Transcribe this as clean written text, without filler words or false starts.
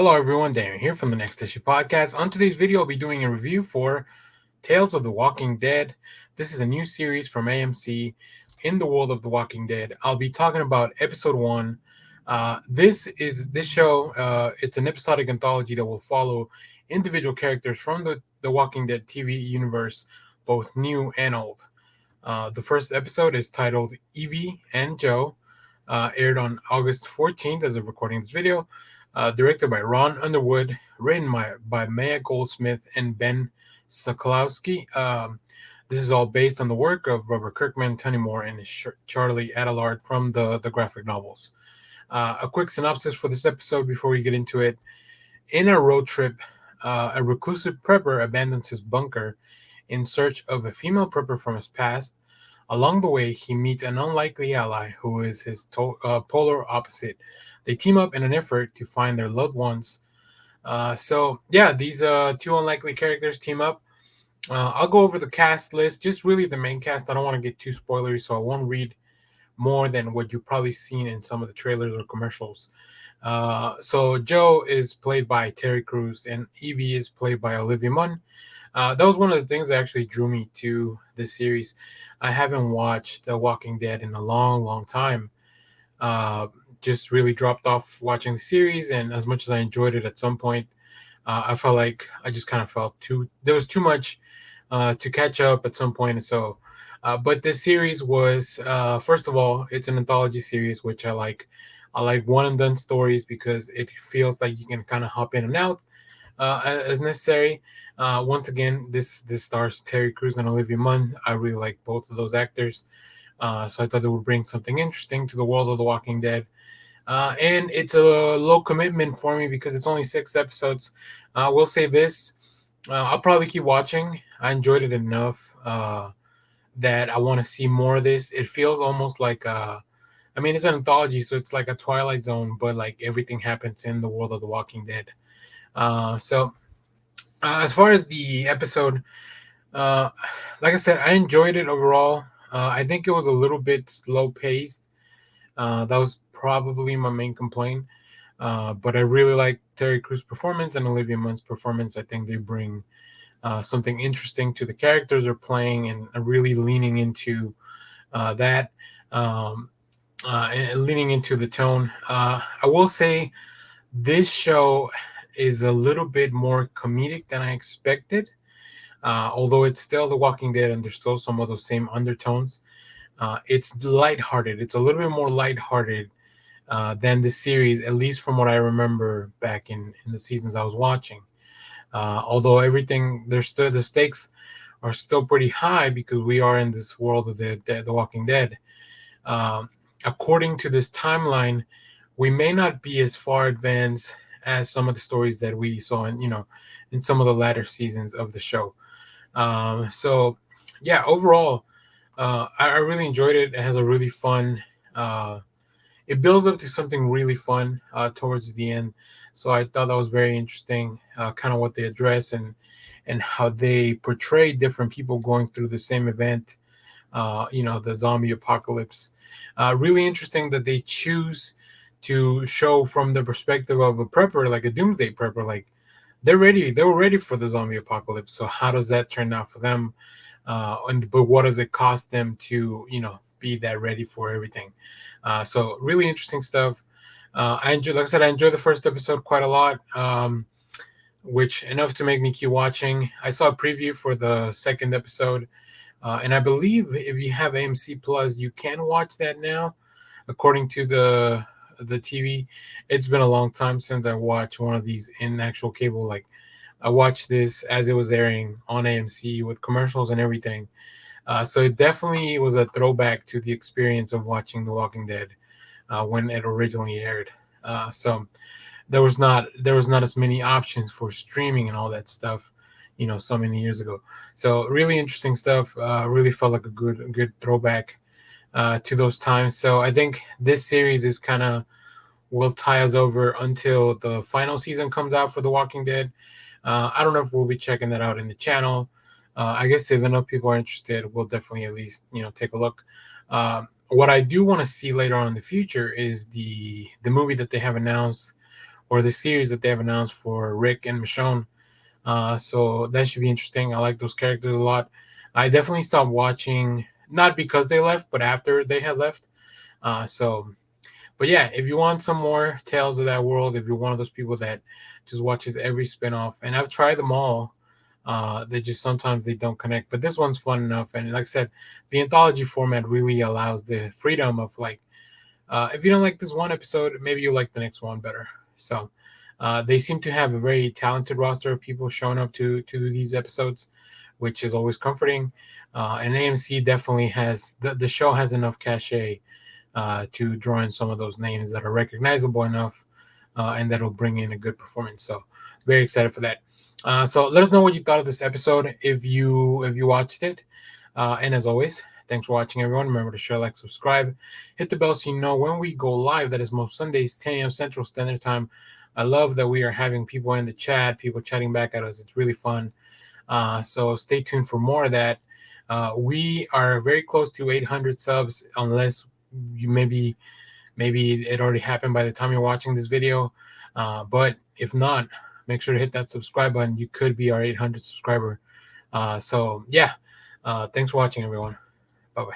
Hello everyone, Daniel here from the Next Issue Podcast. On today's video, I'll be doing a review for Tales of the Walking Dead. This is a new series from AMC in the world of the Walking Dead. I'll be talking about episode 1. This show. It's an episodic anthology that will follow individual characters from the Walking Dead TV universe, both new and old. The first episode is titled Evie and Joe, aired on August 14th as of recording this video. Directed by Ron Underwood, written by Maya Goldsmith and Ben Sokolowski. This is all based on the work of Robert Kirkman, Tony Moore, and Charlie Adlard from the graphic novels. A quick synopsis for this episode before we get into it. In a road trip, a reclusive prepper abandons his bunker in search of a female prepper from his past. Along the way, he meets an unlikely ally who is his polar opposite. They team up in an effort to find their loved ones. These two unlikely characters team up. I'll go over the cast list, just really the main cast. I don't want to get too spoilery, so I won't read more than what you've probably seen in some of the trailers or commercials. So Joe is played by Terry Crews, and Evie is played by Olivia Munn. That was one of the things that actually drew me to this series. I haven't watched The Walking Dead in a long, long time. Just really dropped off watching the series, and as much as I enjoyed it at some point, I felt like I just kind of felt there was too much to catch up at some point. And so, but this series was, first of all, it's an anthology series, which I like. I like one and done stories because it feels like you can kind of hop in and out as necessary. Once again, this stars Terry Crews and Olivia Munn. I really like both of those actors. So I thought it would bring something interesting to the world of The Walking Dead. And it's a low commitment for me because it's only 6 episodes. We'll say this. I'll probably keep watching. I enjoyed it enough that I want to see more of this. It feels almost like, it's an anthology, so it's like a Twilight Zone, but like everything happens in the world of The Walking Dead. As far as the episode, like I said, I enjoyed it overall. I think it was a little bit slow paced. That was probably my main complaint. But I really like Terry Crews' performance and Olivia Munn's performance. I think they bring something interesting to the characters they're playing, and really leaning into that, and leaning into the tone. I will say this show is a little bit more comedic than I expected. Although it's still The Walking Dead and there's still some of those same undertones. It's lighthearted. It's a little bit more lighthearted than the series, at least from what I remember back in the seasons I was watching. Although the stakes are still pretty high because we are in this world of the Walking Dead. According to this timeline, we may not be as far advanced as some of the stories that we saw in some of the latter seasons of the show. Overall, I really enjoyed it. It has a really fun. It builds up to something really fun towards the end. So I thought that was very interesting, kind of what they address and how they portray different people going through the same event. The zombie apocalypse. Really interesting that they choose to show from the perspective of a prepper, like a doomsday prepper. Like they were ready for the zombie apocalypse. So how does that turn out for them? But what does it cost them to be that ready for everything? So really interesting stuff. I enjoyed the first episode quite a lot, which enough to make me keep watching. I saw a preview for the second episode, and I believe if you have AMC Plus, you can watch that now, according to the TV. It's been a long time since I watched one of these in actual cable. Like I watched this as it was airing on AMC with commercials and everything. So it definitely was a throwback to the experience of watching The Walking Dead when it originally aired. So there was not as many options for streaming and all that stuff, so many years ago. So really interesting stuff. Really felt like a good throwback to those times. So I think this series is kind of will tie us over until the final season comes out for The Walking Dead. I don't know if we'll be checking that out in the channel. I guess if enough people are interested, we'll definitely at least take a look. What I do want to see later on in the future is the movie that they have announced or the series that they have announced for Rick and Michonne. So that should be interesting. I like those characters a lot. I definitely stopped watching, not because they left, but after they had left. So, but yeah, if you want some more Tales of that world, if you're one of those people that just watches every spinoff, and I've tried them all, they just sometimes they don't connect. But this one's fun enough, and like I said, the anthology format really allows the freedom of like, if you don't like this one episode, maybe you like the next one better. So they seem to have a very talented roster of people showing up to these episodes, which is always comforting. And AMC definitely has the show has enough cachet to draw in some of those names that are recognizable enough, and that'll bring in a good performance. So very excited for that. So let us know what you thought of this episode if you watched it. And as always, thanks for watching, everyone. Remember to share, like, subscribe, hit the bell so you know when we go live. That is most Sundays, 10 a.m. Central Standard Time. I love that we are having people in the chat, people chatting back at us. It's really fun. So stay tuned for more of that. We are very close to 800 subs, unless you maybe it already happened by the time you're watching this video. But if not, make sure to hit that subscribe button. You could be our 800 subscriber. So yeah, thanks for watching, everyone. Bye-bye.